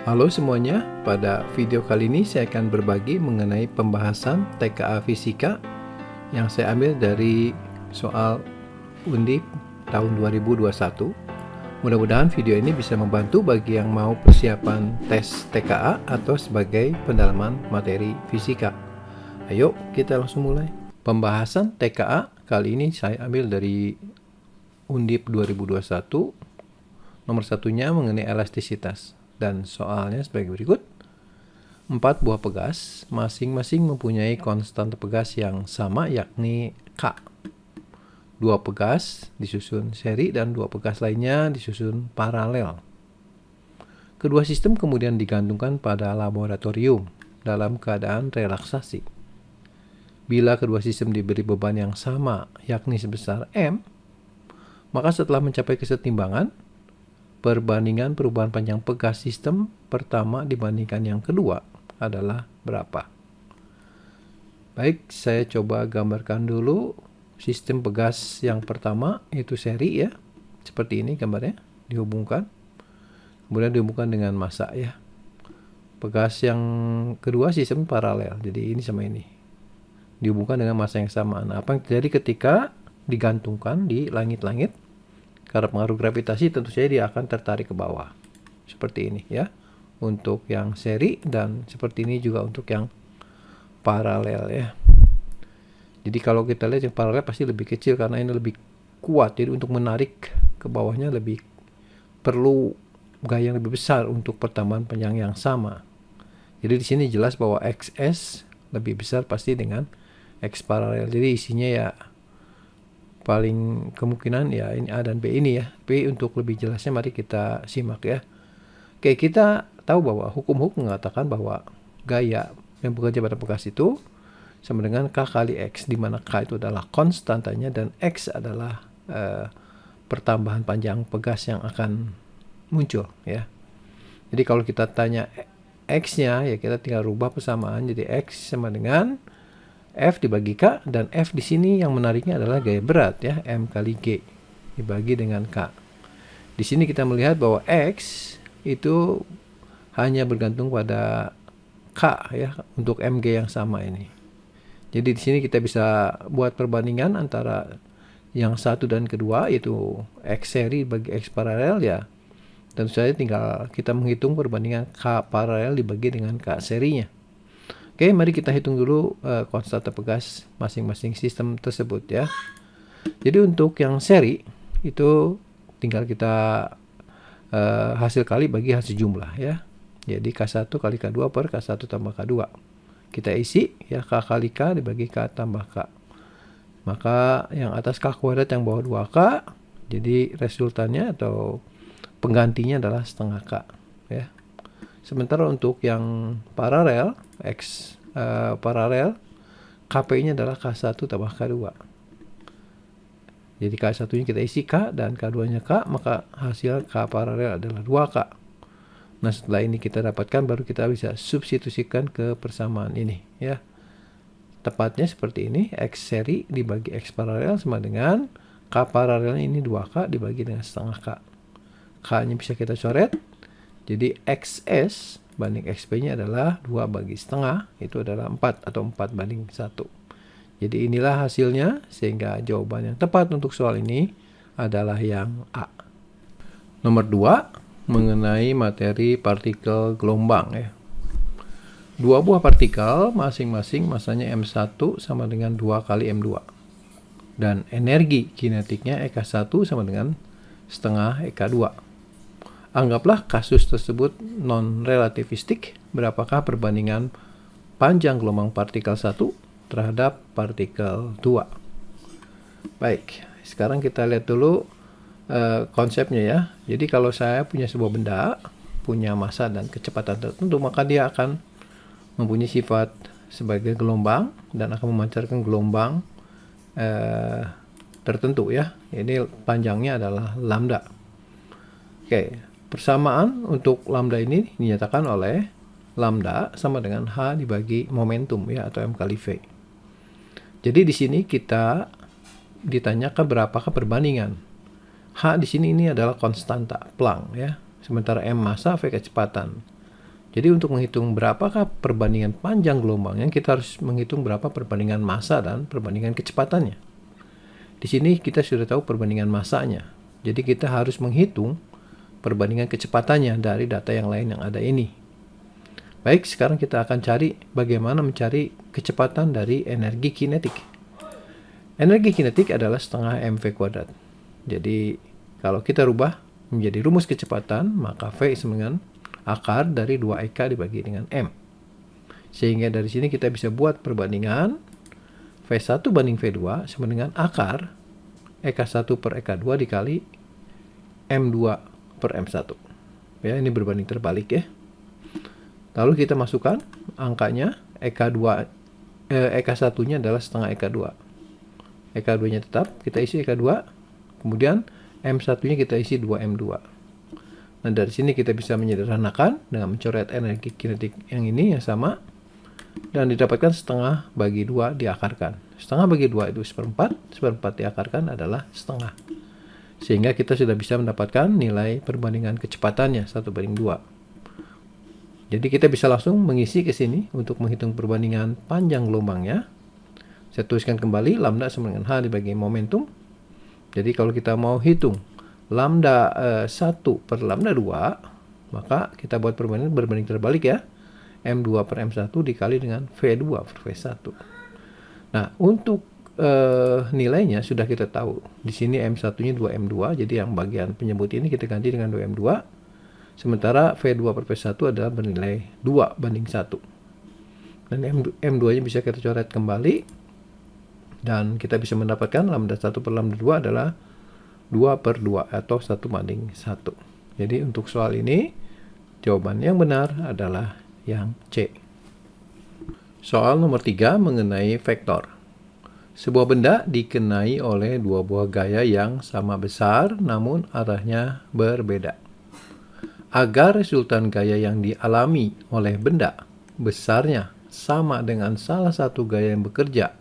Halo semuanya, pada video kali ini saya akan berbagi mengenai pembahasan TKA Fisika yang saya ambil dari soal Undip tahun 2021. Mudah-mudahan video ini bisa membantu bagi yang mau persiapan tes TKA atau sebagai pendalaman materi fisika. Ayo kita langsung mulai. Pembahasan TKA kali ini saya ambil dari Undip 2021. Nomor satunya mengenai elastisitas. Dan soalnya sebagai berikut. 4 buah pegas masing-masing mempunyai konstan pegas yang sama, yakni K. 2 pegas disusun seri dan 2 pegas lainnya disusun paralel. Kedua sistem kemudian digantungkan pada laboratorium dalam keadaan relaksasi. Bila kedua sistem diberi beban yang sama, yakni sebesar M, maka setelah mencapai kesetimbangan, perbandingan perubahan panjang pegas sistem pertama dibandingkan yang kedua adalah berapa? Baik, saya coba gambarkan dulu sistem pegas yang pertama, itu seri ya. Seperti ini gambarnya, dihubungkan. Kemudian dihubungkan dengan massa ya. Pegas yang kedua sistem paralel, jadi ini sama ini. Dihubungkan dengan massa yang sama. Nah, apa yang terjadi ketika digantungkan di langit-langit? Karena pengaruh gravitasi tentu saja dia akan tertarik ke bawah. Seperti ini ya. Untuk yang seri dan seperti ini juga untuk yang paralel ya. Jadi kalau kita lihat yang paralel pasti lebih kecil karena ini lebih kuat. Jadi untuk menarik ke bawahnya lebih perlu gaya yang lebih besar untuk pertambahan panjang yang sama. Jadi di sini jelas bahwa XS lebih besar pasti dengan X paralel. Jadi isinya ya paling kemungkinan ya ini A dan B ini ya. Tapi untuk lebih jelasnya mari kita simak ya. Oke, kita tahu bahwa hukum-hukum mengatakan bahwa gaya yang bekerja pada pegas itu sama dengan K kali X, di mana K itu adalah konstantanya dan X adalah pertambahan panjang pegas yang akan muncul ya. Jadi kalau kita tanya X-nya ya kita tinggal rubah persamaan, jadi X sama dengan F dibagi K, dan F di sini yang menariknya adalah gaya berat ya, M kali G dibagi dengan K. Di sini kita melihat bahwa X itu hanya bergantung pada K ya untuk Mg yang sama ini. Jadi di sini kita bisa buat perbandingan antara yang satu dan kedua, yaitu X seri bagi X paralel ya. Tentu saja tinggal kita menghitung perbandingan K paralel dibagi dengan K serinya. Oke, mari kita hitung dulu konstanta pegas masing-masing sistem tersebut ya. Jadi untuk yang seri itu tinggal kita hasil kali bagi hasil jumlah ya. Jadi K1 kali K2 per K1 tambah K2. Kita isi ya, K kali K dibagi K tambah K. Maka yang atas K kuadrat yang bawah 2K. Jadi resultannya atau penggantinya adalah setengah K ya. Sementara untuk yang paralel, X paralel, KP-nya adalah K1 tambah K2. Jadi K1-nya kita isi K dan K2-nya K, maka hasil K paralel adalah 2K. Nah, setelah ini kita dapatkan, baru kita bisa substitusikan ke persamaan ini ya. Tepatnya seperti ini, X seri dibagi X paralel sama dengan K paralelnya ini 2K dibagi dengan setengah K. K-nya bisa kita coret. Jadi XS banding XP-nya adalah 2 bagi setengah, itu adalah 4 atau 4 banding 1. Jadi inilah hasilnya, sehingga jawaban yang tepat untuk soal ini adalah yang A. Nomor 2, mengenai materi partikel gelombang ya. 2 buah partikel masing-masing masanya M1 sama dengan 2 kali M2. Dan energi kinetiknya EK1 sama dengan setengah EK2. Anggaplah kasus tersebut non-relativistik. Berapakah perbandingan panjang gelombang partikel 1 terhadap partikel 2? Baik, sekarang kita lihat dulu konsepnya ya. Jadi kalau saya punya sebuah benda, punya massa dan kecepatan tertentu, maka dia akan mempunyai sifat sebagai gelombang dan akan memancarkan gelombang tertentu ya. Ini panjangnya adalah lambda. Oke. Persamaan untuk lambda ini dinyatakan oleh lambda sama dengan H dibagi momentum ya, atau M kali V. Jadi di sini kita ditanyakan berapakah perbandingan. H di sini ini adalah konstanta Planck ya. Sementara M massa, V kecepatan. Jadi untuk menghitung berapakah perbandingan panjang gelombangnya, kita harus menghitung berapa perbandingan massa dan perbandingan kecepatannya. Di sini kita sudah tahu perbandingan massanya. Jadi kita harus menghitung perbandingan kecepatannya dari data yang lain yang ada ini. Baik, sekarang kita akan cari bagaimana mencari kecepatan dari energi kinetik. Energi kinetik adalah setengah mv kuadrat. Jadi kalau kita rubah menjadi rumus kecepatan, maka V sama dengan akar dari 2EK dibagi dengan M. Sehingga dari sini kita bisa buat perbandingan V1 banding V2 sama dengan akar EK1 per EK2 dikali M2 per M1. Ya, ini berbanding terbalik ya. Lalu kita masukkan angkanya EK1-nya adalah setengah EK2. EK2-nya tetap, kita isi EK2. Kemudian M1-nya kita isi 2M2. Nah, dari sini kita bisa menyederhanakan dengan mencoret energi kinetik yang ini yang sama. Dan didapatkan setengah bagi 2 diakarkan. Setengah bagi 2 itu seperempat. Seperempat diakarkan adalah setengah. Sehingga kita sudah bisa mendapatkan nilai perbandingan kecepatannya 1 banding 2. Jadi kita bisa langsung mengisi ke sini untuk menghitung perbandingan panjang gelombangnya. Saya tuliskan kembali lambda sama dengan H dibagi momentum. Jadi kalau kita mau hitung lambda 1 per lambda 2, maka kita buat perbandingan berbanding terbalik ya. M2 per M1 dikali dengan V2 per V1. Nah, untuk nilainya sudah kita tahu. Di sini M1-nya 2M2, jadi yang bagian penyebut ini kita ganti dengan 2M2. Sementara V2 per V1 adalah bernilai 2 banding 1. Dan M2-nya bisa kita coret kembali. Dan kita bisa mendapatkan lambda 1 per lambda 2 adalah 2 per 2 atau 1 banding 1. Jadi untuk soal ini, jawaban yang benar adalah yang C. Soal nomor 3 mengenai vektor. Sebuah benda dikenai oleh dua buah gaya yang sama besar namun arahnya berbeda. Agar resultan gaya yang dialami oleh benda besarnya sama dengan salah satu gaya yang bekerja,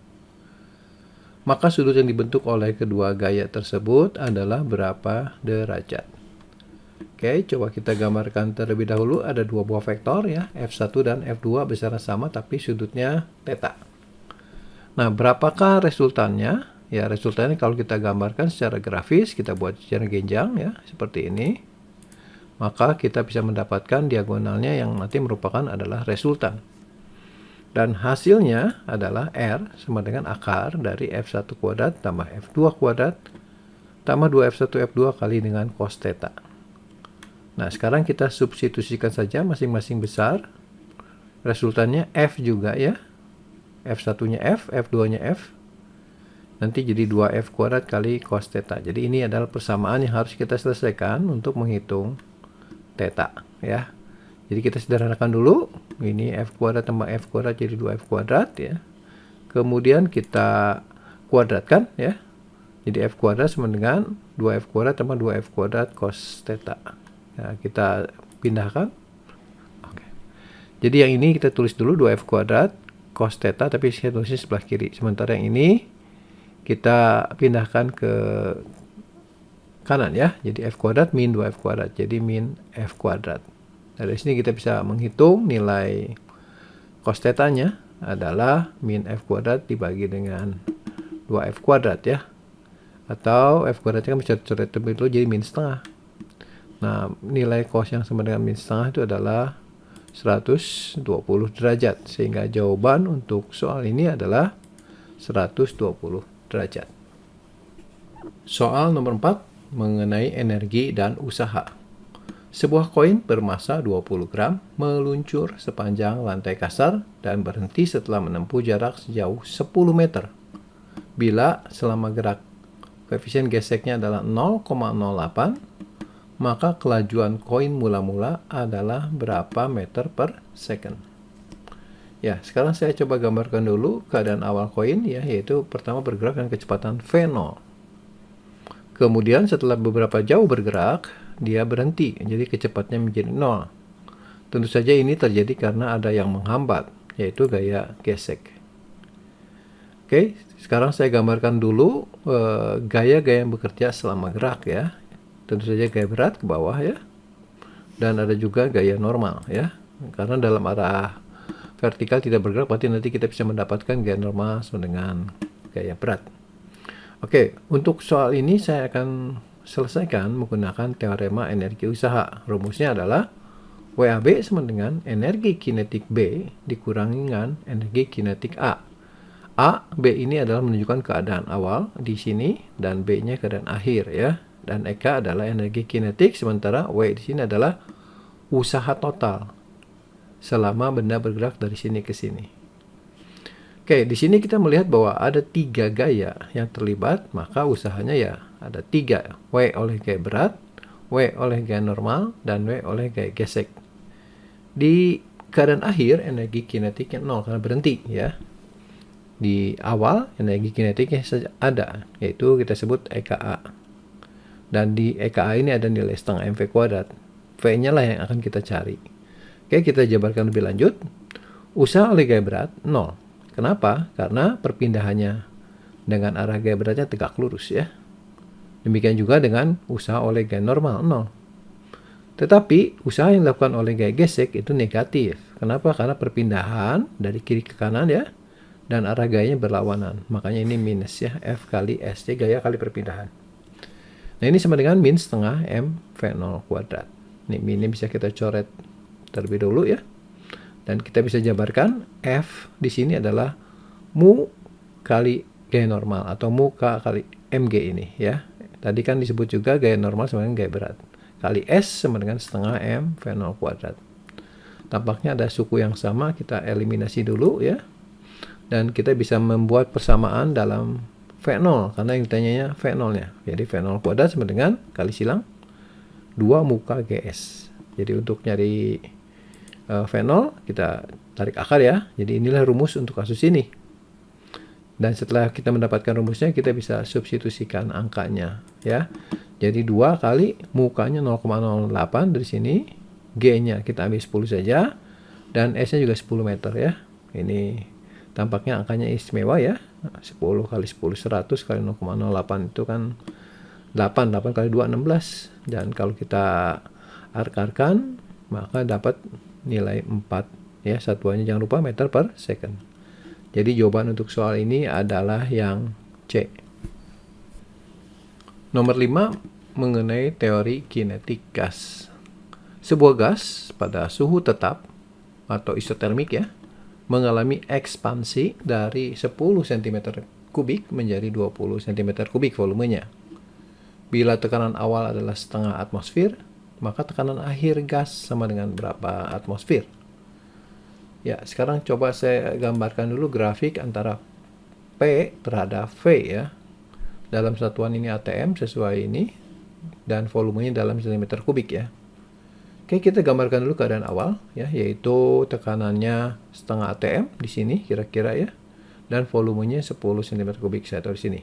maka sudut yang dibentuk oleh kedua gaya tersebut adalah berapa derajat. Oke, coba kita gambarkan terlebih dahulu. Ada dua buah vektor ya, F1 dan F2 besarnya sama tapi sudutnya theta. Nah, berapakah resultannya? Ya, resultannya kalau kita gambarkan secara grafis, kita buat secara genjang ya, seperti ini. Maka kita bisa mendapatkan diagonalnya yang nanti merupakan adalah resultan. Dan hasilnya adalah R sama dengan akar dari F1 kuadrat tambah F2 kuadrat tambah 2F1 F2 kali dengan cos theta. Nah, sekarang kita substitusikan saja masing-masing besar. Resultannya F juga ya. F1-nya F, F2-nya F. Nanti jadi 2F kuadrat kali cos theta. Jadi ini adalah persamaan yang harus kita selesaikan untuk menghitung theta ya. Jadi kita sederhanakan dulu. Ini F kuadrat tambah F kuadrat jadi 2F kuadrat ya. Kemudian kita kuadratkan ya. Jadi F kuadrat sama dengan 2F kuadrat tambah 2F kuadrat cos theta. Nah, kita pindahkan. Oke. Jadi yang ini kita tulis dulu 2F kuadrat cos theta, tapi saya tulisnya sebelah kiri. Sementara yang ini kita pindahkan ke kanan ya. Jadi F kuadrat min 2F kuadrat. Jadi min F kuadrat. Nah, dari sini kita bisa menghitung nilai cos theta-nya adalah min F kuadrat dibagi dengan 2F kuadrat ya. Atau F kuadratnya kan bisa dicoret terlebih dulu jadi min setengah. Nah, nilai cos yang sama dengan min setengah itu adalah 120 derajat. Sehingga jawaban untuk soal ini adalah 120 derajat. Soal nomor 4 mengenai energi dan usaha. Sebuah koin bermassa 20 gram meluncur sepanjang lantai kasar dan berhenti setelah menempuh jarak sejauh 10 meter. Bila selama gerak koefisien geseknya adalah 0,08, maka kelajuan koin mula-mula adalah berapa meter per second. Ya, sekarang saya coba gambarkan dulu keadaan awal koin ya, yaitu pertama bergerak dengan kecepatan V0. Kemudian setelah beberapa jauh bergerak, dia berhenti, jadi kecepatannya menjadi 0. Tentu saja ini terjadi karena ada yang menghambat, yaitu gaya gesek. Oke, sekarang saya gambarkan dulu gaya-gaya yang bekerja selama gerak ya. Tentu saja gaya berat ke bawah ya. Dan ada juga gaya normal ya. karena dalam arah vertikal tidak bergerak, berarti nanti kita bisa mendapatkan gaya normal sama dengan gaya berat. Oke, untuk soal ini saya akan selesaikan menggunakan teorema energi usaha. Rumusnya adalah WAB sama dengan energi kinetik B dikurangi dengan energi kinetik A. A, B ini adalah menunjukkan keadaan awal di sini dan B-nya keadaan akhir ya. Dan EK adalah energi kinetik, sementara W di sini adalah usaha total selama benda bergerak dari sini ke sini. Oke, di sini kita melihat bahwa ada 3 gaya yang terlibat, maka usahanya ya ada 3. W oleh gaya berat, W oleh gaya normal, dan W oleh gaya gesek. Di keadaan akhir energi kinetiknya 0 karena berhenti ya. Di awal energi kinetiknya saja ada, yaitu kita sebut EKA. Dan di EKA ini ada nilai setengah mv kuadrat. V-nya lah yang akan kita cari. Oke, kita jabarkan lebih lanjut. Usaha oleh gaya berat 0. Kenapa? Karena perpindahannya dengan arah gaya beratnya tegak lurus ya. Demikian juga dengan usaha oleh gaya normal 0. Tetapi usaha yang dilakukan oleh gaya gesek itu negatif. Kenapa? Karena perpindahan dari kiri ke kanan ya. Dan arah gayanya berlawanan. Makanya ini minus ya. F kali S. Jadi gaya kali perpindahan. Nah ini sama dengan min setengah M V0 kuadrat. Ini min ini bisa kita coret terlebih dahulu ya. Dan kita bisa jabarkan F di sini adalah mu kali gaya normal. Atau mu K kali MG ini ya. Tadi kan disebut juga gaya normal sama dengan gaya berat. Kali S sama dengan setengah M V0 kuadrat. Tampaknya ada suku yang sama. Kita eliminasi dulu ya. Dan kita bisa membuat persamaan dalam V0 karena yang ditanyanya V0-nya. Jadi V0 kuadrat sama dengan kali silang 2 muka GS. Jadi untuk nyari V0 kita tarik akar ya. Jadi inilah rumus untuk kasus ini. Dan setelah kita mendapatkan rumusnya kita bisa substitusikan angkanya ya. Jadi 2 kali mukanya 0,08 dari sini. G-nya kita ambil 10 saja. Dan S-nya juga 10 meter ya. Ini tampaknya angkanya istimewa ya. 10 kali 10 100 kali 0,08 itu kan 8 kali 2 16. Dan kalau kita arkarkan maka dapat nilai 4 ya. Satuannya jangan lupa meter per second. Jadi jawaban untuk soal ini adalah yang C. Nomor 5 mengenai teori kinetik gas. Sebuah gas pada suhu tetap atau isotermik ya mengalami ekspansi dari 10 cm kubik menjadi 20 cm kubik volumenya. Bila tekanan awal adalah setengah atmosfer, maka tekanan akhir gas sama dengan berapa atmosfer? Ya, sekarang coba saya gambarkan dulu grafik antara P terhadap V ya. Dalam satuan ini ATM sesuai ini dan volumenya dalam cm kubik ya. Oke, kita gambarkan dulu keadaan awal ya, yaitu tekanannya setengah atm di sini kira-kira ya, dan volumenya 10 cm kubik saya taruh di sini.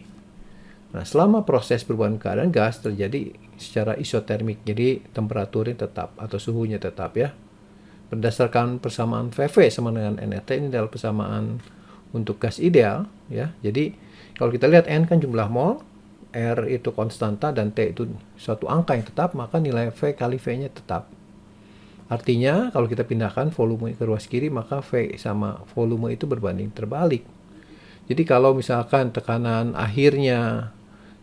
Nah, selama proses perubahan keadaan gas terjadi secara isotermik, jadi temperaturnya tetap atau suhunya tetap ya. Berdasarkan persamaan VV sama dengan nRT, ini adalah persamaan untuk gas ideal ya. Jadi kalau kita lihat N kan jumlah mol, R itu konstanta dan T itu suatu angka yang tetap, maka nilai V kali V-nya tetap. Artinya kalau kita pindahkan volume ke ruas kiri maka V sama volume itu berbanding terbalik. Jadi kalau misalkan tekanan akhirnya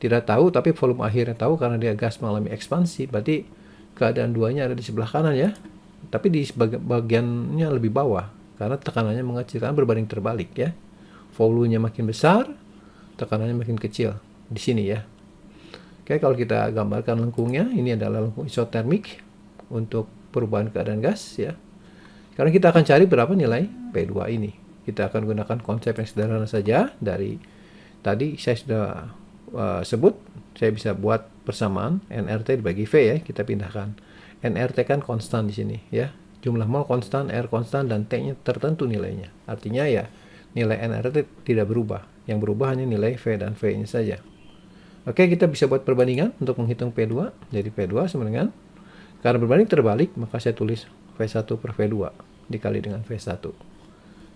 tidak tahu tapi volume akhirnya tahu karena dia gas mengalami ekspansi, berarti keadaan duanya ada di sebelah kanan ya. Tapi di bagiannya lebih bawah karena tekanannya mengecil karena berbanding terbalik ya. Volumenya makin besar, tekanannya makin kecil di sini ya. Oke, kalau kita gambarkan lengkungnya, ini adalah lengkung isotermik untuk perubahan keadaan gas ya. Karena kita akan cari berapa nilai P2 ini. Kita akan gunakan konsep yang sederhana saja. Dari tadi saya sudah sebut, saya bisa buat persamaan nRT dibagi V ya. Kita pindahkan. nRT kan konstan di sini ya. Jumlah mol konstan, R konstan, dan T-nya tertentu nilainya. Artinya ya nilai nRT tidak berubah. Yang berubah hanya nilai V dan V-nya saja. Oke, kita bisa buat perbandingan untuk menghitung P2. Jadi P2 sama dengan, karena berbanding terbalik, maka saya tulis V1 per V2 dikali dengan V1.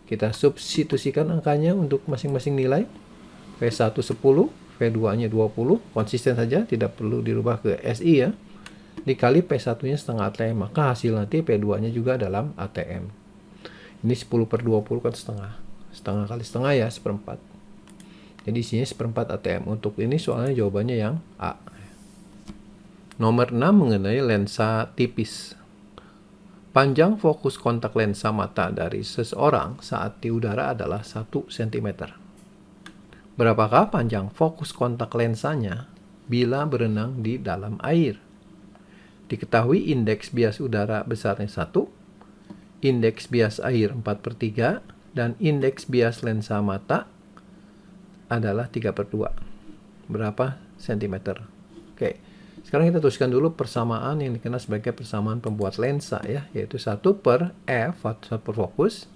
Kita substitusikan angkanya untuk masing-masing nilai. V1 10, V2-nya 20, konsisten saja, tidak perlu dirubah ke SI ya. dikali P1-nya setengah ATM, maka hasil nanti P2-nya juga dalam ATM. Ini 10/20 kan setengah. Setengah kali setengah ya, seperempat. Jadi isinya seperempat ATM. Untuk ini soalnya jawabannya yang A. Nomor 6 mengenai lensa tipis. Panjang fokus kontak lensa mata dari seseorang saat di udara adalah 1 cm. Berapakah panjang fokus kontak lensanya bila berenang di dalam air? Diketahui indeks bias udara besarnya 1, indeks bias air 4/3, dan indeks bias lensa mata adalah 3/2. Berapa sentimeter? Oke, sekarang kita tuliskan dulu persamaan yang dikenal sebagai persamaan pembuat lensa ya, yaitu 1/F atau per fokus.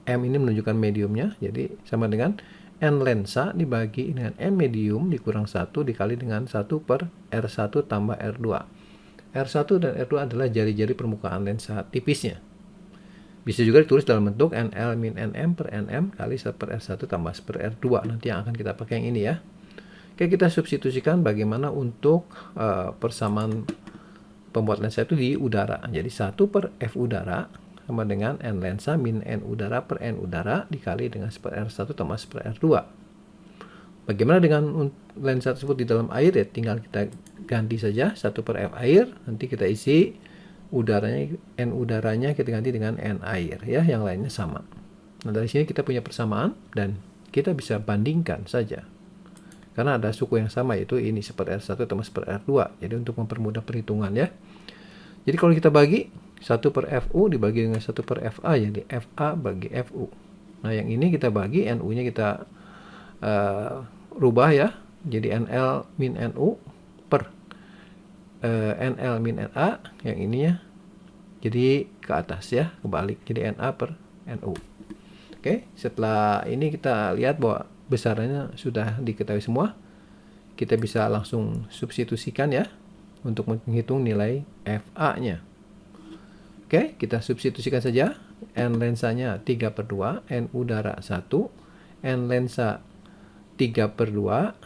M ini menunjukkan mediumnya, jadi sama dengan N lensa dibagi dengan N medium dikurang 1 dikali dengan 1/R1 tambah R2. R1 dan R2 adalah jari-jari permukaan lensa tipisnya. Bisa juga ditulis dalam bentuk NL min NM per NM kali 1/R1 tambah 1/R2. Nanti yang akan kita pakai yang ini ya. Oke, kita substitusikan bagaimana untuk persamaan pembuat lensa itu di udara. Jadi 1/F udara sama dengan N lensa min N udara per N udara dikali dengan 1/R1 tambah 1/R2. Bagaimana dengan lensa tersebut di dalam air ya? Tinggal kita ganti saja 1/F air, nanti kita isi udaranya, N udaranya kita ganti dengan N air ya, yang lainnya sama. Nah, dari sini kita punya persamaan dan kita bisa bandingkan saja. Karena ada suku yang sama, yaitu ini 1/R1 tambah 1/R2. Jadi untuk mempermudah perhitungan ya. Jadi kalau kita bagi 1/FU dibagi dengan 1/FA, jadi FA bagi FU. Nah, yang ini kita bagi, NU-nya kita rubah ya. Jadi NL min NU per NL min NA, yang ininya jadi ke atas ya, kebalik. Jadi NA per NU. Oke, setelah ini kita lihat bahwa besarannya sudah diketahui semua. Kita bisa langsung substitusikan ya untuk menghitung nilai FA-nya. Oke, kita substitusikan saja. N lensanya 3/2, N udara 1, N lensa 3/2,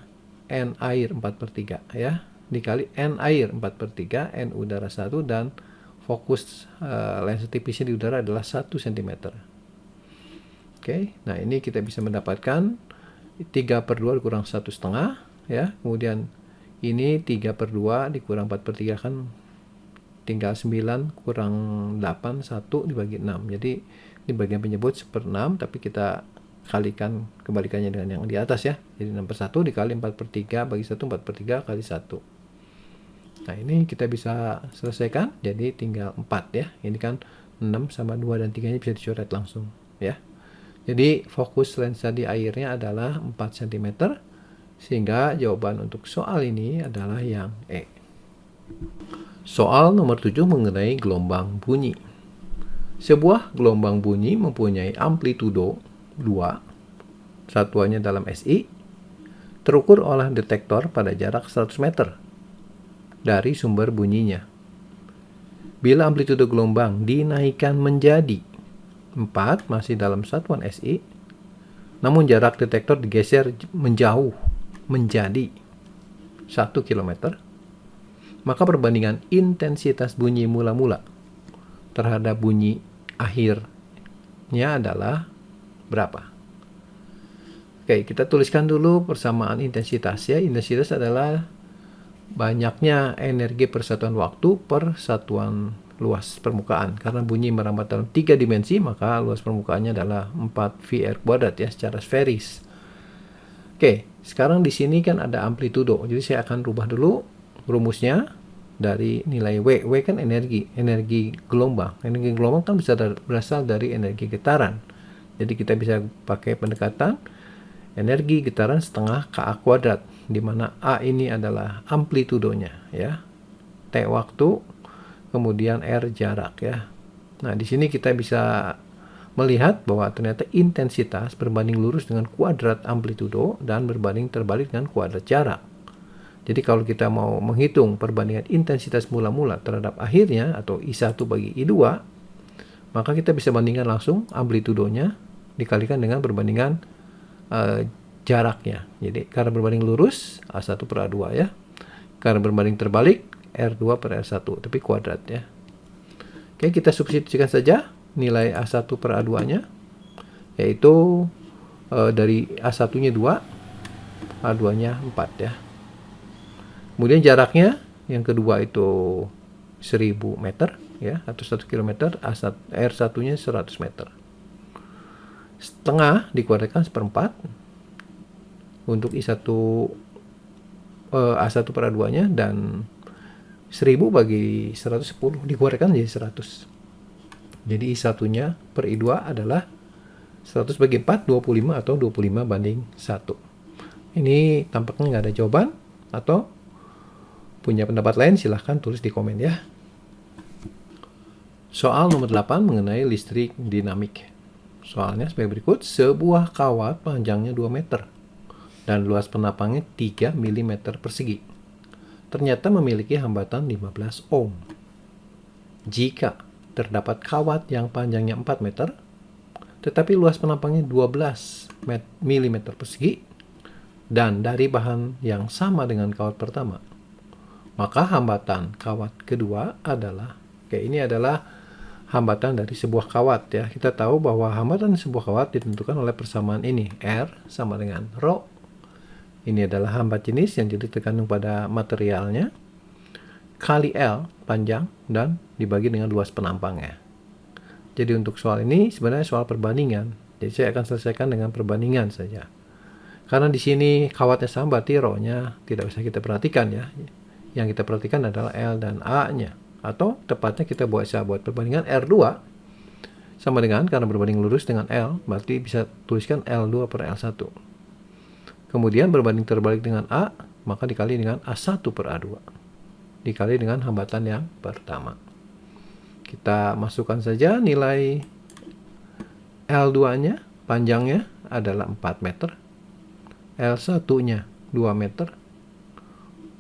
N air 4/3 ya. Dikali N air 4/3, N udara 1, dan fokus lensa tipisnya di udara adalah 1 cm. Oke, nah ini kita bisa mendapatkan 3/2 dikurang 1,5 ya. Kemudian ini 3/2 dikurang 4/3 kan tinggal 9 kurang 8, 1 dibagi 6. Jadi ini bagian penyebut 1/6, tapi kita kalikan kebalikannya dengan yang di atas ya. Jadi 6/1 dikali 4/3 bagi 1, 4/3 kali 1. Nah, ini kita bisa selesaikan, jadi tinggal 4 ya. Ini kan 6 sama 2 dan 3-nya bisa dicoret langsung ya. Jadi fokus lensa di airnya adalah 4 cm, sehingga jawaban untuk soal ini adalah yang E. Soal nomor 7 mengenai gelombang bunyi. Sebuah gelombang bunyi mempunyai amplitudo 2, satuannya dalam SI, terukur oleh detektor pada jarak 100 meter dari sumber bunyinya. Bila amplitudo gelombang dinaikkan menjadi 4 masih dalam satuan SI, namun jarak detektor digeser menjauh menjadi 1 km, maka perbandingan intensitas bunyi mula-mula terhadap bunyi akhirnya adalah berapa? Oke, kita tuliskan dulu persamaan intensitas ya. Intensitas adalah banyaknya energi per satuan waktu per satuan luas permukaan. Karena bunyi merambat dalam 3 dimensi, maka luas permukaannya adalah 4 VR kuadrat ya, secara sferis. Oke, sekarang di sini kan ada amplitudo. Jadi saya akan rubah dulu rumusnya dari nilai W. W kan energi gelombang. Energi gelombang kan bisa berasal dari energi getaran. Jadi kita bisa pakai pendekatan energi getaran setengah KA kuadrat, di mana A ini adalah amplitudonya ya. T waktu, kemudian R jarak ya. Nah, di sini kita bisa melihat bahwa ternyata intensitas berbanding lurus dengan kuadrat amplitudo dan berbanding terbalik dengan kuadrat jarak. Jadi kalau kita mau menghitung perbandingan intensitas mula-mula terhadap akhirnya atau I1 bagi I2, maka kita bisa bandingkan langsung amplitudonya dikalikan dengan perbandingan jaraknya. Jadi karena berbanding lurus A1 per A2 ya. Karena berbanding terbalik R2 per R1, tapi kuadrat ya. Oke, kita substitusikan saja nilai A1 per A2-nya, yaitu dari A1-nya 2, A2-nya 4 ya. Kemudian jaraknya yang kedua itu 1000 meter ya, atau 1 km, R1-nya 100 meter. Setengah dikuadratkan seperempat untuk I1 A1 per A2-nya, dan 1000 bagi 110 dikuadratkan jadi 100. Jadi I1-nya per I2 adalah 100 bagi 4, 25 atau 25 banding 1. Ini tampaknya nggak ada jawaban, atau punya pendapat lain silahkan tulis di komen ya. Soal nomor 8 mengenai listrik dinamik. Soalnya sebagai berikut, sebuah kawat panjangnya 2 meter dan luas penapangnya 3 mm persegi. Ternyata memiliki hambatan 15 ohm. Jika terdapat kawat yang panjangnya 4 meter, tetapi luas penapangnya 12 mm persegi, dan dari bahan yang sama dengan kawat pertama, maka hambatan kawat kedua adalah, ini adalah hambatan dari sebuah kawat ya. Kita tahu bahwa hambatan sebuah kawat ditentukan oleh persamaan ini, R sama dengan Rho. Ini adalah hambat jenis yang jadi tergantung pada materialnya, kali L panjang dan dibagi dengan luas penampangnya. Jadi untuk soal ini sebenarnya soal perbandingan. Jadi saya akan selesaikan dengan perbandingan saja. Karena di sini kawatnya sama, berarti Rho-nya tidak usah kita perhatikan ya. Yang kita perhatikan adalah L dan A-nya. Atau tepatnya kita buat perbandingan R2 sama dengan, karena berbanding lurus dengan L, berarti bisa tuliskan L2 per L1. Kemudian berbanding terbalik dengan A, maka dikali dengan A1 per A2. Dikali dengan hambatan yang pertama. Kita masukkan saja nilai L2-nya, panjangnya adalah 4 meter. L1-nya 2 meter.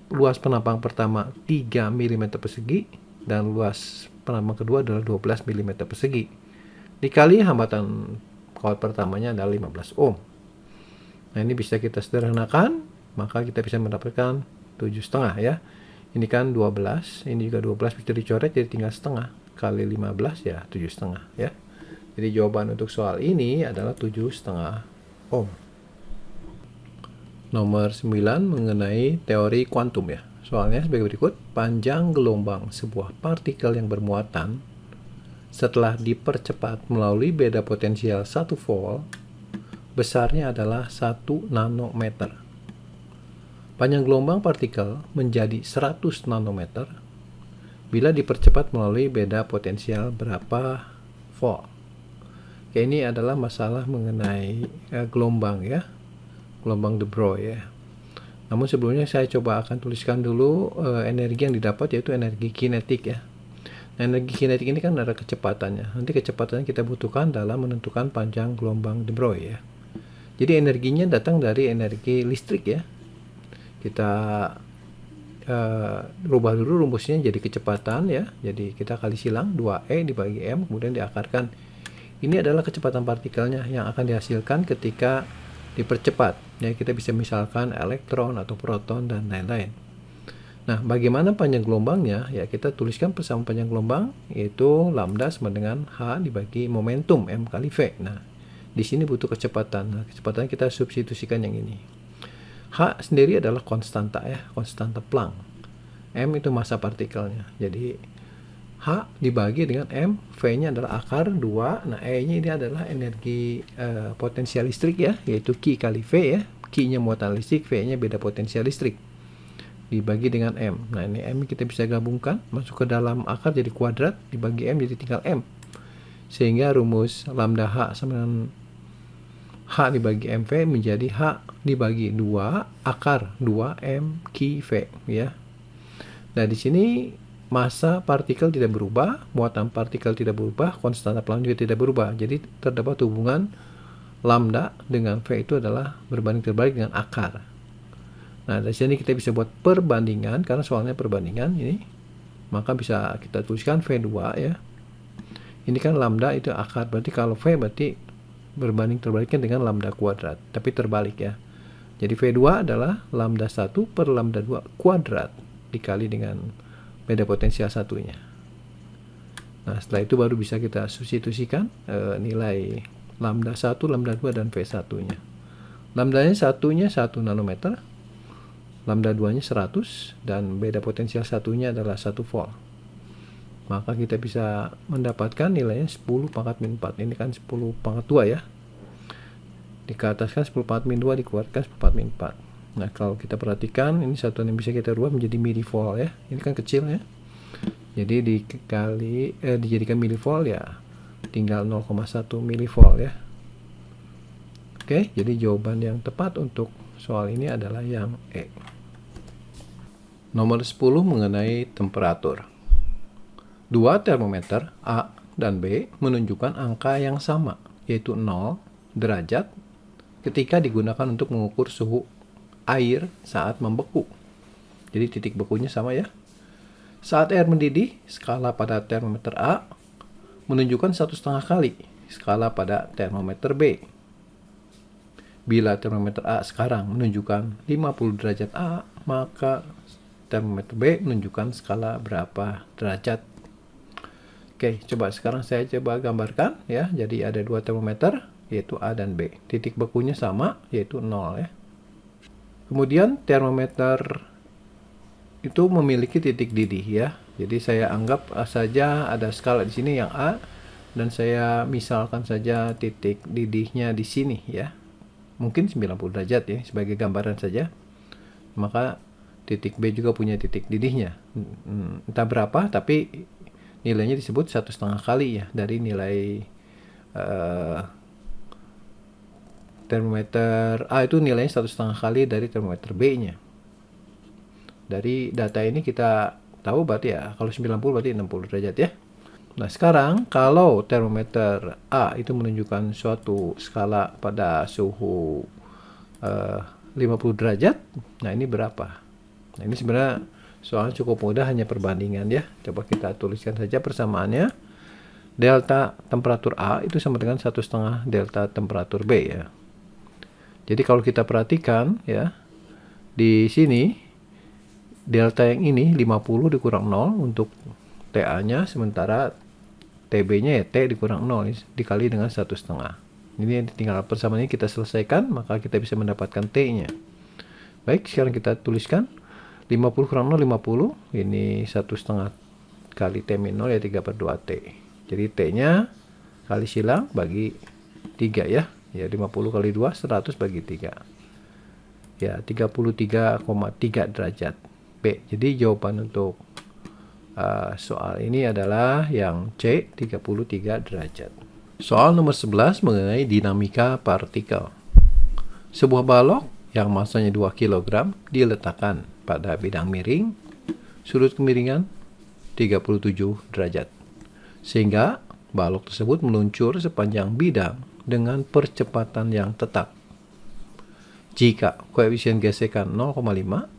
Luas penampang pertama 3 mm persegi, dan luas penampang kedua adalah 12 mm persegi. Dikali hambatan kawat pertamanya adalah 15 ohm. Nah, ini bisa kita sederhanakan, maka kita bisa mendapatkan 7,5 ya. Ini kan 12, ini juga 12 bisa dicoret jadi tinggal setengah. Kali 15 ya 7,5 ya. Jadi jawaban untuk soal ini adalah 7,5 ohm. Nomor 9 mengenai teori kuantum ya. Soalnya sebagai berikut, panjang gelombang sebuah partikel yang bermuatan setelah dipercepat melalui beda potensial 1 volt, besarnya adalah 1 nanometer. Panjang gelombang partikel menjadi 100 nanometer bila dipercepat melalui beda potensial berapa volt. Oke, ini adalah masalah mengenai gelombang ya. Gelombang de Broglie ya. Namun sebelumnya saya coba akan tuliskan dulu energi yang didapat, yaitu energi kinetik ya. Nah, energi kinetik ini kan ada kecepatannya. Nanti kecepatannya kita butuhkan dalam menentukan panjang gelombang de Broglie ya. Jadi energinya datang dari energi listrik ya. Kita rubah dulu rumusnya jadi kecepatan ya. Jadi kita kali silang 2E dibagi M, kemudian diakarkan. Ini adalah kecepatan partikelnya yang akan dihasilkan ketika dipercepat. Ya, kita bisa misalkan elektron atau proton dan lain-lain. Nah, bagaimana panjang gelombangnya? Ya, kita tuliskan persamaan panjang gelombang, yaitu lambda sama dengan H dibagi momentum M kali V. Nah, di sini butuh kecepatan. Nah, kecepatan kita substitusikan yang ini. H sendiri adalah konstanta ya, konstanta Planck. M itu massa partikelnya. Jadi H dibagi dengan M, V-nya adalah akar 2. Nah, E-nya ini adalah energi potensial listrik ya, yaitu Q kali V ya. Q-nya muatan listrik, V-nya beda potensial listrik. Dibagi dengan M. Nah, ini M kita bisa gabungkan, masuk ke dalam akar jadi kuadrat, dibagi M jadi tinggal M. Sehingga rumus lambda H sama dengan H dibagi MV menjadi H dibagi 2 akar 2M Q V ya. Nah, di sini massa partikel tidak berubah, muatan partikel tidak berubah, konstanta Planck juga tidak berubah. Jadi terdapat hubungan lambda dengan V itu adalah berbanding terbalik dengan akar. Nah, dari sini kita bisa buat perbandingan, karena soalnya perbandingan ini, maka bisa kita tuliskan V2 ya. Ini kan lambda itu akar, berarti kalau V berarti berbanding terbaliknya dengan lambda kuadrat, tapi terbalik ya. Jadi V2 adalah lambda 1 per lambda 2 kuadrat dikali dengan beda potensial satunya. Nah, setelah itu baru bisa kita substitusikan nilai lambda 1, lambda 2, dan V1-nya. Lambdanya satunya 1 nanometer, lambda 2-nya 100, dan beda potensial satunya adalah 1 volt. Maka kita bisa mendapatkan nilainya 10 pangkat min 4. Ini kan 10 pangkat 2 ya. Dikataskan 10 pangkat min 2, dikeluarkan 10 pangkat min 4. Nah, kalau kita perhatikan, ini satuan yang bisa kita rubah menjadi milivolt ya. Ini kan kecil ya. Jadi dijadikan milivolt ya, tinggal 0,1 milivolt ya. Oke, jadi jawaban yang tepat untuk soal ini adalah yang E. Nomor 10 mengenai temperatur. Dua termometer A dan B menunjukkan angka yang sama, yaitu 0 derajat ketika digunakan untuk mengukur suhu air saat membeku. Jadi titik bekunya sama ya. Saat air mendidih, skala pada termometer A menunjukkan 1,5 kali skala pada termometer B. Bila termometer A sekarang menunjukkan 50 derajat A, maka termometer B menunjukkan skala berapa derajat. Oke, coba sekarang saya coba gambarkan ya. Jadi ada dua termometer, yaitu A dan B. Titik bekunya sama, yaitu 0 ya. Kemudian termometer itu memiliki titik didih ya. Jadi saya anggap saja ada skala di sini yang A, dan saya misalkan saja titik didihnya di sini ya. Mungkin 90 derajat ya, sebagai gambaran saja. Maka titik B juga punya titik didihnya. Entah berapa, tapi nilainya disebut 1,5 kali ya dari nilai termometer A itu nilainya 1,5 kali dari termometer B-nya. Dari data ini kita tahu berarti ya, kalau 90 berarti 60 derajat ya. Nah, sekarang kalau termometer A itu menunjukkan suatu skala pada suhu 50 derajat, nah ini berapa? Nah, ini sebenarnya soalnya cukup mudah, hanya perbandingan ya. Coba kita tuliskan saja persamaannya. Delta temperatur A itu sama dengan 1,5 delta temperatur B ya. Jadi kalau kita perhatikan ya, di sini delta yang ini 50 dikurang 0 untuk TA-nya, sementara TB-nya ya T dikurang 0 dikali dengan 1,5. Ini tinggal persamaan ini kita selesaikan, maka kita bisa mendapatkan T-nya. Baik, sekarang kita tuliskan 50 kurang 0, 50. Ini 1,5 kali T min 0 ya 3/2T. Jadi T-nya kali silang bagi 3 ya. Ya 50 kali 2, 100 bagi 3. Ya 33,3 derajat B. Jadi jawaban untuk soal ini adalah yang C, 33 derajat. Soal nomor 11 mengenai dinamika partikel. Sebuah balok yang masanya 2 kg diletakkan pada bidang miring, sudut kemiringan 37 derajat. Sehingga balok tersebut meluncur sepanjang bidang dengan percepatan yang tetap. Jika koefisien gesekan 0,5,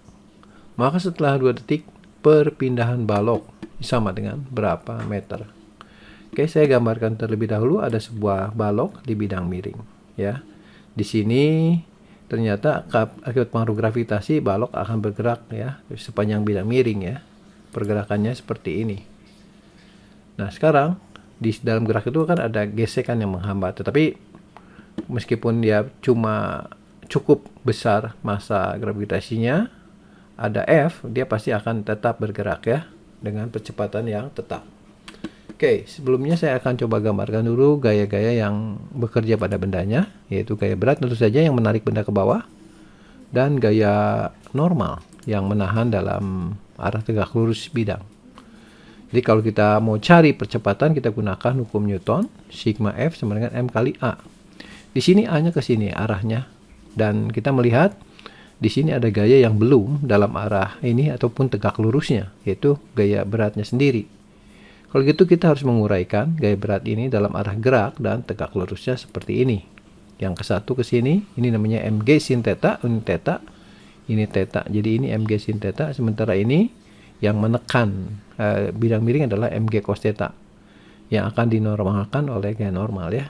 maka setelah 2 detik perpindahan balok sama dengan berapa meter? Oke, saya gambarkan terlebih dahulu. Ada sebuah balok di bidang miring ya. Di sini ternyata akibat pengaruh gravitasi balok akan bergerak ya sepanjang bidang miring ya. Pergerakannya seperti ini. Nah, sekarang di dalam gerak itu kan ada gesekan yang menghambat, tetapi meskipun dia cuma cukup besar massa gravitasinya, ada F, dia pasti akan tetap bergerak ya dengan percepatan yang tetap. Oke, sebelumnya saya akan coba gambarkan dulu gaya-gaya yang bekerja pada bendanya, yaitu gaya berat tentu saja yang menarik benda ke bawah, dan gaya normal yang menahan dalam arah tegak lurus bidang. Jadi kalau kita mau cari percepatan, kita gunakan hukum Newton, sigma F sama dengan M kali A. Di sini A-nya ke sini arahnya, dan kita melihat di sini ada gaya yang belum dalam arah ini ataupun tegak lurusnya, yaitu gaya beratnya sendiri. Kalau gitu kita harus menguraikan gaya berat ini dalam arah gerak dan tegak lurusnya seperti ini. Yang ke satu ke sini, ini namanya mg sin theta, ini theta, ini theta. Jadi ini mg sin theta, sementara ini yang menekan bidang miring adalah mg cos theta yang akan dinormalkan oleh gaya normal ya.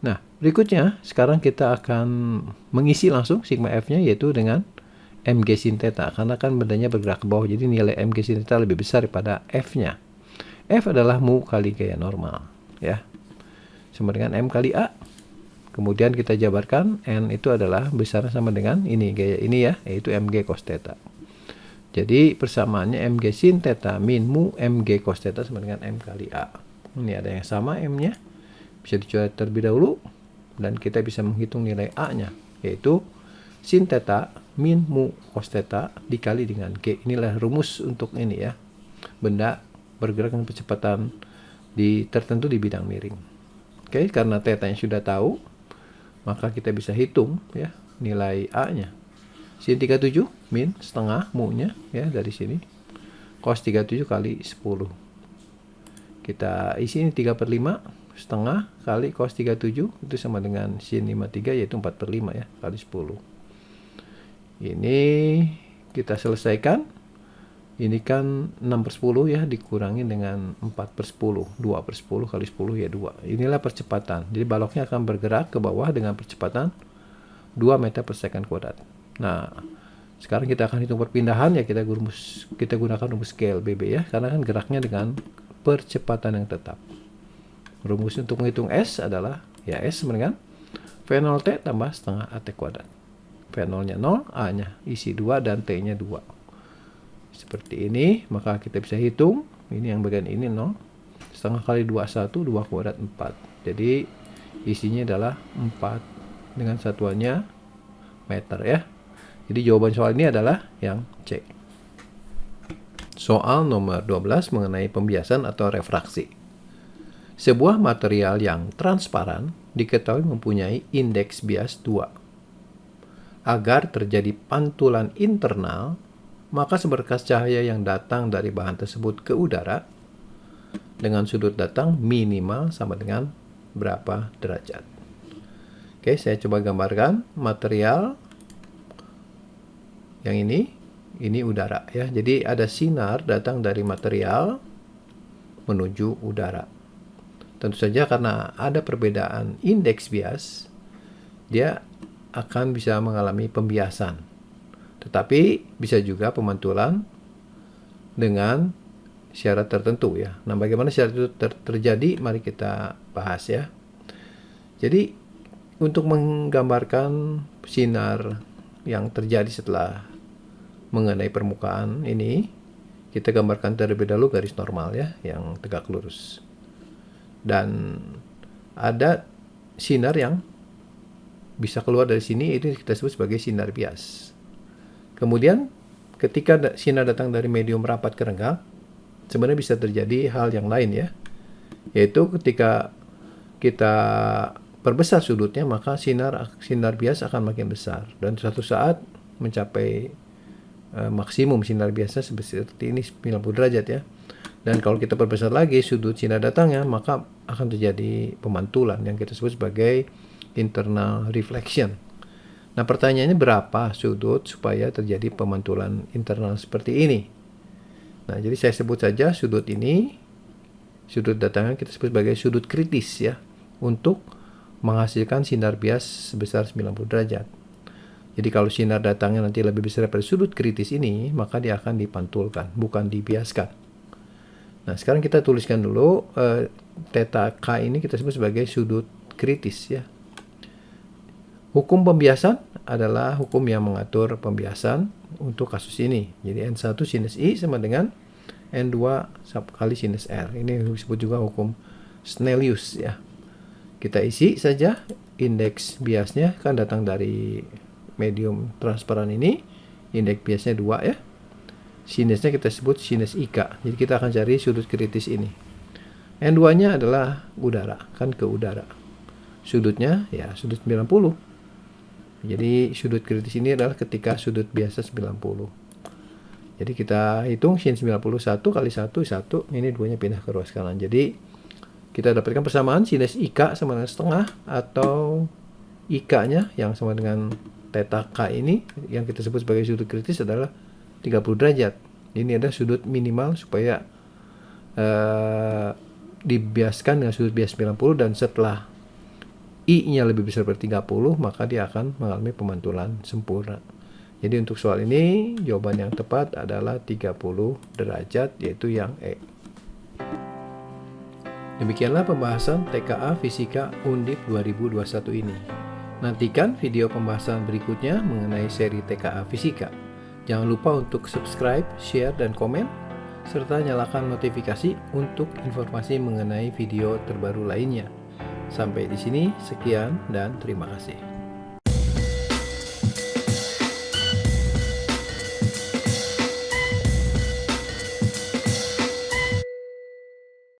Nah, berikutnya sekarang kita akan mengisi langsung sigma F-nya, yaitu dengan mg sin theta, karena kan bendanya bergerak ke bawah, jadi nilai mg sin theta lebih besar daripada f-nya. F adalah mu kali gaya normal, ya, sama dengan m kali a. Kemudian kita jabarkan n itu adalah besar sama dengan ini, gaya ini ya, yaitu mg cos theta. Jadi persamaannya mg sin theta min mu mg cos theta sama dengan m kali a. Ini ada yang sama m-nya, bisa dicoret terlebih dahulu, dan kita bisa menghitung nilai a-nya, yaitu sin theta min mu cos theta dikali dengan g. Inilah rumus untuk ini ya, benda bergerak dengan kecepatan tertentu di bidang miring. Oke, karena theta yang sudah tahu, maka kita bisa hitung ya nilai a-nya. Sin 37 min setengah mu-nya ya dari sini. Cos 37 kali 10. Kita isi ini 3/5, setengah kali cos 37 itu sama dengan sin 53, yaitu 4/5 ya kali 10. Ini kita selesaikan. Ini kan 6/10 ya, dikurangin dengan 4/10. 2/10 kali 10 ya 2. Inilah percepatan. Jadi baloknya akan bergerak ke bawah dengan percepatan 2 meter per second kuadrat. Nah, sekarang kita akan hitung perpindahan ya, kita gunakan rumus scale BB ya, karena kan geraknya dengan percepatan yang tetap. Rumus untuk menghitung S adalah ya S sama dengan V0T tambah setengah AT kuadrat. V0-nya 0, A-nya isi 2 dan T-nya 2. Seperti ini, maka kita bisa hitung, ini yang bagian ini 0, setengah kali 21, 2 kuadrat 4. Jadi isinya adalah 4 dengan satuannya meter ya. Jadi jawaban soal ini adalah yang C. Soal nomor 12 mengenai pembiasan atau refraksi. Sebuah material yang transparan diketahui mempunyai indeks bias 2. Agar terjadi pantulan internal, maka seberkas cahaya yang datang dari bahan tersebut ke udara dengan sudut datang minimal sama dengan berapa derajat. Oke, saya coba gambarkan material yang ini udara ya. Jadi ada sinar datang dari material menuju udara. Tentu saja karena ada perbedaan indeks bias, dia akan bisa mengalami pembiasan. Tetapi bisa juga pemantulan dengan syarat tertentu ya. Nah, bagaimana syarat itu terjadi? Mari kita bahas ya. Jadi untuk menggambarkan sinar yang terjadi setelah mengenai permukaan ini, kita gambarkan terlebih dahulu garis normal ya, yang tegak lurus. Dan ada sinar yang bisa keluar dari sini, itu kita sebut sebagai sinar bias. Kemudian ketika sinar datang dari medium rapat ke renggang, sebenarnya bisa terjadi hal yang lain ya, yaitu ketika kita perbesar sudutnya, maka sinar bias akan makin besar dan suatu saat mencapai maksimum sinar biasnya seperti ini 90 derajat ya. Dan kalau kita perbesar lagi sudut sinar datangnya, maka akan terjadi pemantulan yang kita sebut sebagai internal reflection. Nah, pertanyaannya berapa sudut supaya terjadi pemantulan internal seperti ini? Nah, jadi saya sebut saja sudut ini, sudut datangnya kita sebut sebagai sudut kritis ya, untuk menghasilkan sinar bias sebesar 90 derajat. Jadi kalau sinar datangnya nanti lebih besar daripada sudut kritis ini, maka dia akan dipantulkan, bukan dibiaskan. Nah, sekarang kita tuliskan dulu theta K ini kita sebut sebagai sudut kritis ya. Hukum pembiasan adalah hukum yang mengatur pembiasan untuk kasus ini. Jadi N1 sinus I sama dengan N2 kali sinus R. Ini disebut juga hukum Snellius ya. Kita isi saja indeks biasnya, kan datang dari medium transparan ini. Indeks biasnya 2 ya. Sinusnya kita sebut sinus IK. Jadi kita akan cari sudut kritis ini. N2-nya adalah udara, kan ke udara. Sudutnya ya sudut 90. Jadi sudut kritis ini adalah ketika sudut biasa 90. Jadi kita hitung sin 91 kali 1, 1. Ini 2-nya pindah ke ruas kanan. Jadi kita dapatkan persamaan sinus IK sama dengan setengah, atau IK-nya yang sama dengan theta K ini, yang kita sebut sebagai sudut kritis adalah 30 derajat. Ini adalah sudut minimal supaya dibiaskan dengan sudut bias 90, dan setelah I-nya lebih besar dari 30, maka dia akan mengalami pemantulan sempurna. Jadi untuk soal ini jawaban yang tepat adalah 30 derajat, yaitu yang E. Demikianlah pembahasan TKA Fisika Undip 2021 ini. Nantikan video pembahasan berikutnya mengenai seri TKA Fisika. Jangan lupa untuk subscribe, share, dan komen, serta nyalakan notifikasi untuk informasi mengenai video terbaru lainnya. Sampai di sini, sekian dan terima kasih.